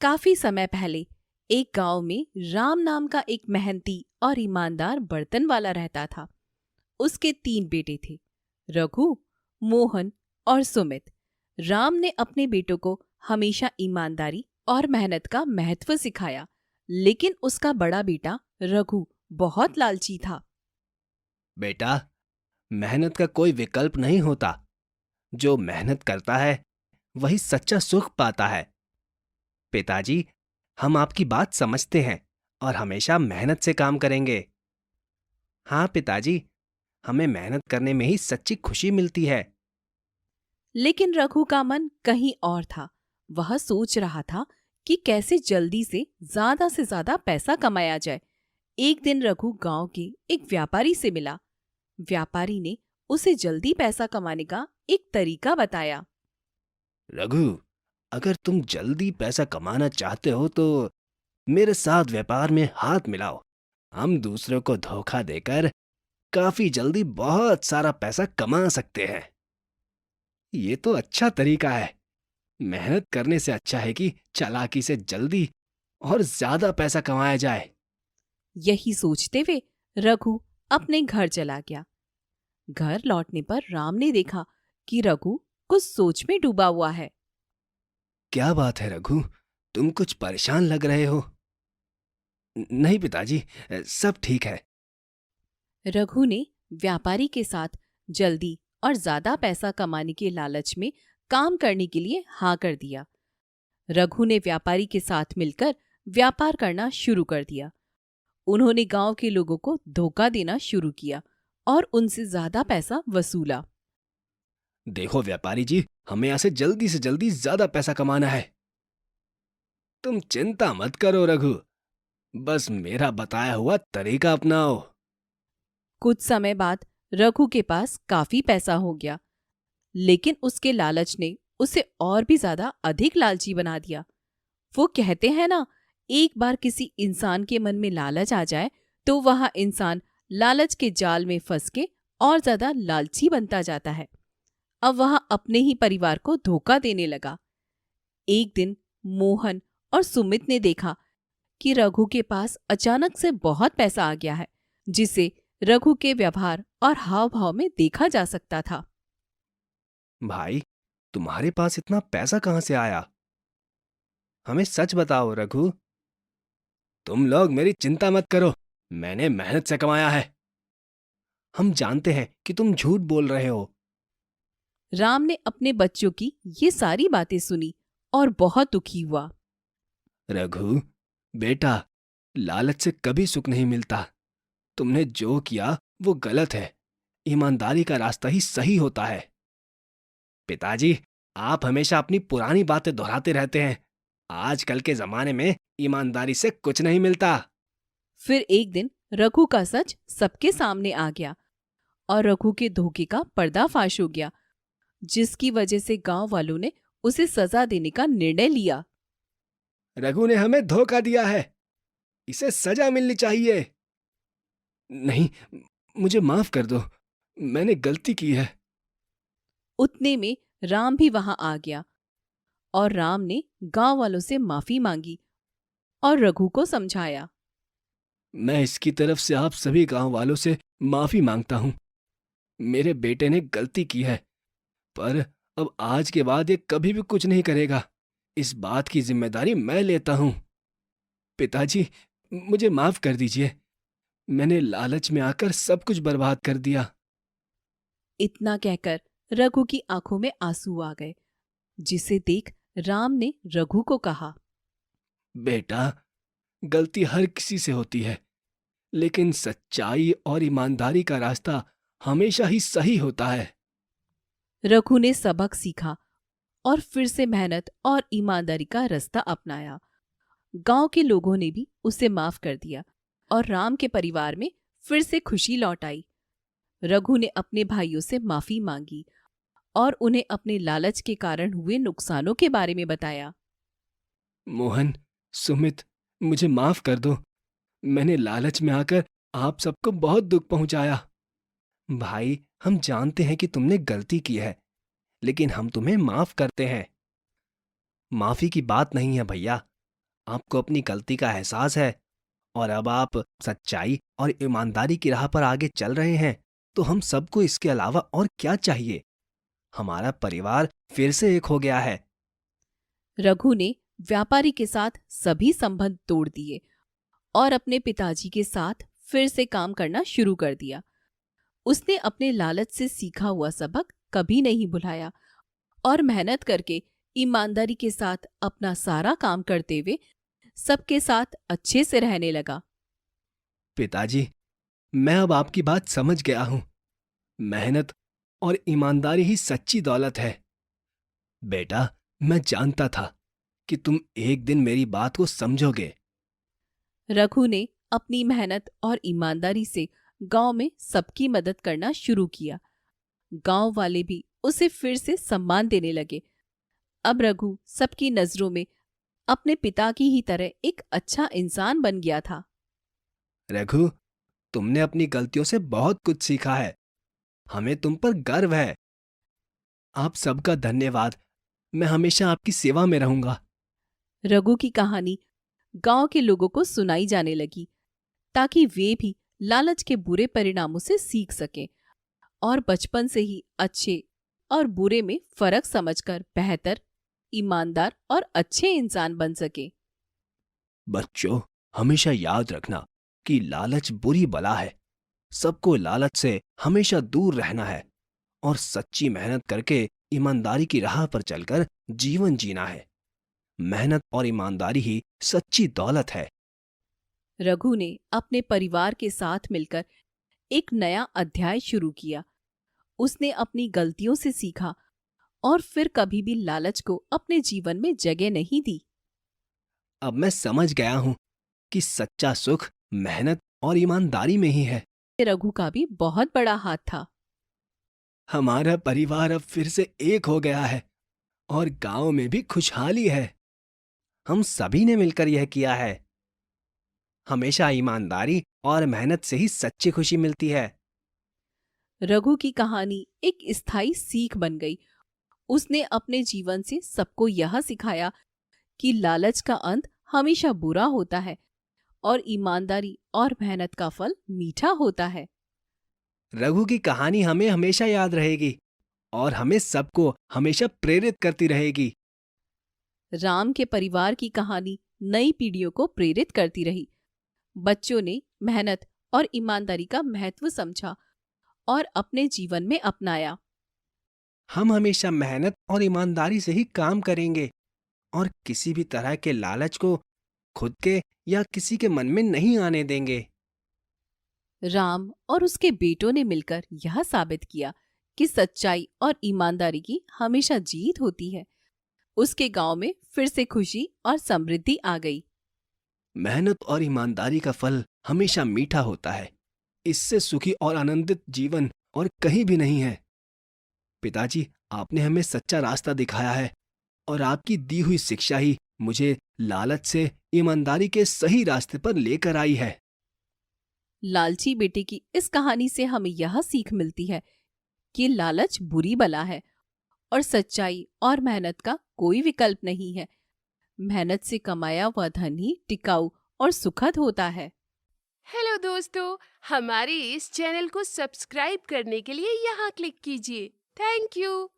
काफी समय पहले एक गांव में राम नाम का एक मेहनती और ईमानदार बर्तन वाला रहता था। उसके 3 बेटे थे, रघु, मोहन और सुमित। राम ने अपने बेटों को हमेशा ईमानदारी और मेहनत का महत्व सिखाया, लेकिन उसका बड़ा बेटा रघु बहुत लालची था। बेटा, मेहनत का कोई विकल्प नहीं होता। जो मेहनत करता है वही सच्चा सुख पाता है। पिताजी, हम आपकी बात समझते हैं और हमेशा मेहनत से काम करेंगे। हाँ पिताजी, हमें मेहनत करने में ही सच्ची खुशी मिलती है। लेकिन रघु का मन कहीं और था। वह सोच रहा था कि कैसे जल्दी से ज्यादा पैसा कमाया जाए। एक दिन रघु गांव के एक व्यापारी से मिला। व्यापारी ने उसे जल्दी पैसा कमाने का एक तरीका बताया। रघु, अगर तुम जल्दी पैसा कमाना चाहते हो तो मेरे साथ व्यापार में हाथ मिलाओ। हम दूसरों को धोखा देकर काफी जल्दी बहुत सारा पैसा कमा सकते हैं। ये तो अच्छा तरीका है। मेहनत करने से अच्छा है कि चालाकी से जल्दी और ज्यादा पैसा कमाया जाए। यही सोचते हुए रघु अपने घर चला गया। घर लौटने पर राम ने देखा कि रघु कुछ सोच में डूबा हुआ है। क्या बात है रघु, तुम कुछ परेशान लग रहे हो। नहीं पिताजी, सब ठीक है। रघु ने व्यापारी के साथ जल्दी और ज्यादा पैसा कमाने के लालच में काम करने के लिए हाँ कर दिया। रघु ने व्यापारी के साथ मिलकर व्यापार करना शुरू कर दिया। उन्होंने गांव के लोगों को धोखा देना शुरू किया और उनसे ज्यादा पैसा वसूला। देखो व्यापारी जी, हमें यहाँ से जल्दी ज्यादा पैसा कमाना है। तुम चिंता मत करो रघु, बस मेरा बताया हुआ तरीका अपनाओ। कुछ समय बाद रघु के पास काफी पैसा हो गया, लेकिन उसके लालच ने उसे और भी ज्यादा अधिक लालची बना दिया। वो कहते हैं ना, एक बार किसी इंसान के मन में लालच आ जाए तो वह इंसान लालच के जाल में फंस के और ज्यादा लालची बनता जाता है। अब वह अपने ही परिवार को धोखा देने लगा। एक दिन मोहन और सुमित ने देखा कि रघु के पास अचानक से बहुत पैसा आ गया है, जिसे रघु के व्यवहार और हाव भाव में देखा जा सकता था। भाई, तुम्हारे पास इतना पैसा कहाँ से आया? हमें सच बताओ रघु। तुम लोग मेरी चिंता मत करो, मैंने मेहनत से कमाया है। हम जानते हैं कि तुम झूठ बोल रहे हो। राम ने अपने बच्चों की ये सारी बातें सुनी और बहुत दुखी हुआ। रघु, बेटा, लालच से कभी सुख नहीं मिलता। तुमने जो किया वो गलत है। ईमानदारी का रास्ता ही सही होता है। पिताजी, आप हमेशा अपनी पुरानी बातें दोहराते रहते हैं। आजकल के जमाने में ईमानदारी से कुछ नहीं मिलता। फिर एक दिन रघु का सच सबके सामने आ गया और रघु के धोखे का पर्दाफाश हो गया, जिसकी वजह से गांव वालों ने उसे सजा देने का निर्णय लिया। रघु ने हमें धोखा दिया है, इसे सजा मिलनी चाहिए। नहीं, मुझे माफ कर दो, मैंने गलती की है। उतने में राम भी वहां आ गया और राम ने गांव वालों से माफी मांगी और रघु को समझाया। मैं इसकी तरफ से आप सभी गांव वालों से माफी मांगता हूं। मेरे बेटे ने गलती की है, पर अब आज के बाद ये कभी भी कुछ नहीं करेगा। इस बात की जिम्मेदारी मैं लेता हूं। पिताजी, मुझे माफ कर दीजिए। मैंने लालच में आकर सब कुछ बर्बाद कर दिया। इतना कहकर रघु की आंखों में आंसू आ गए, जिसे देख राम ने रघु को कहा, बेटा, गलती हर किसी से होती है, लेकिन सच्चाई और ईमानदारी का रास्ता हमेशा ही सही होता है। रघु ने सबक सीखा और फिर से मेहनत और ईमानदारी का रास्ता अपनाया। गांव के लोगों ने भी उसे माफ कर दिया और राम के परिवार में फिर से खुशी लौट आई। रघु ने अपने भाइयों से माफी मांगी और उन्हें अपने लालच के कारण हुए नुकसानों के बारे में बताया। मोहन, सुमित, मुझे माफ कर दो। मैंने लालच में आकर आप सबको बहुत दुख पहुंचाया। भाई, हम जानते हैं कि तुमने गलती की है, लेकिन हम तुम्हें माफ करते हैं। माफी की बात नहीं है भैया, आपको अपनी गलती का एहसास है और अब आप सच्चाई और ईमानदारी की राह पर आगे चल रहे हैं, तो हम सबको इसके अलावा और क्या चाहिए? हमारा परिवार फिर से एक हो गया है। रघु ने व्यापारी के साथ सभी संबंध तोड़ दिए और अपने पिताजी के साथ फिर से काम करना शुरू कर दिया। उसने अपने लालच से सीखा हुआ सबक कभी नहीं भुलाया और मेहनत करके ईमानदारी के साथ अपना सारा काम करते हुए सबके साथ अच्छे से रहने लगा। पिताजी, मैं अब आपकी बात समझ गया हूं। मेहनत और ईमानदारी ही सच्ची दौलत है। बेटा, मैं जानता था कि तुम एक दिन मेरी बात को समझोगे। रघु ने अपनी मेहनत और ईमानदारी से गांव में सबकी मदद करना शुरू किया। गांव वाले भी उसे फिर से सम्मान देने लगे। अब रघु सबकी नजरों में अपने पिता की ही तरह एक अच्छा इंसान बन गया था। रघु, तुमने अपनी गलतियों से बहुत कुछ सीखा है। हमें तुम पर गर्व है। आप सबका धन्यवाद। मैं हमेशा आपकी सेवा में रहूंगा। रघु की कहानी गांव के लोगों को सुनाई जाने लगी ताकि वे भी लालच के बुरे परिणामों से सीख सकें और बचपन से ही अच्छे और बुरे में फर्क समझकर बेहतर, ईमानदार और अच्छे इंसान बन सके। बच्चों, हमेशा याद रखना कि लालच बुरी बला है। सबको लालच से हमेशा दूर रहना है और सच्ची मेहनत करके ईमानदारी की राह पर चलकर जीवन जीना है। मेहनत और ईमानदारी ही सच्ची दौलत है। रघु ने अपने परिवार के साथ मिलकर एक नया अध्याय शुरू किया। उसने अपनी गलतियों से सीखा और फिर कभी भी लालच को अपने जीवन में जगह नहीं दी। अब मैं समझ गया हूं कि सच्चा सुख मेहनत और ईमानदारी में ही है। रघु का भी बहुत बड़ा हाथ था। हमारा परिवार अब फिर से एक हो गया है और गांव में भी खुशहाली है। हम सभी ने मिलकर यह किया है। हमेशा ईमानदारी और मेहनत से ही सच्ची खुशी मिलती है। रघु की कहानी एक स्थायी सीख बन गई। उसने अपने जीवन से सबको यह सिखाया कि लालच का अंत हमेशा बुरा होता है और ईमानदारी और मेहनत का फल मीठा होता है। रघु की कहानी हमें हमेशा याद रहेगी और हमें सबको हमेशा प्रेरित करती रहेगी। राम के परिवार की कहानी नई पीढ़ियों को प्रेरित करती रही। बच्चों ने मेहनत और ईमानदारी का महत्व समझा और अपने जीवन में अपनाया। हम हमेशा मेहनत और ईमानदारी से ही काम करेंगे और किसी भी तरह के लालच को खुद के या किसी के मन में नहीं आने देंगे। राम और उसके बेटों ने मिलकर यह साबित किया कि सच्चाई और ईमानदारी की हमेशा जीत होती है। उसके गांव में फिर से खुशी और समृद्धि आ गई। मेहनत और ईमानदारी का फल हमेशा मीठा होता है। इससे सुखी और आनंदित जीवन और कहीं भी नहीं है। पिताजी, आपने हमें सच्चा रास्ता दिखाया है और आपकी दी हुई शिक्षा ही मुझे लालच से ईमानदारी के सही रास्ते पर लेकर आई है। लालची बेटे की इस कहानी से हमें यह सीख मिलती है कि लालच बुरी बला है और सच्चाई और मेहनत का कोई विकल्प नहीं है। मेहनत से कमाया हुआ धन ही टिकाऊ और सुखद होता है। हेलो दोस्तों, हमारे इस चैनल को सब्सक्राइब करने के लिए यहाँ क्लिक कीजिए। Thank you.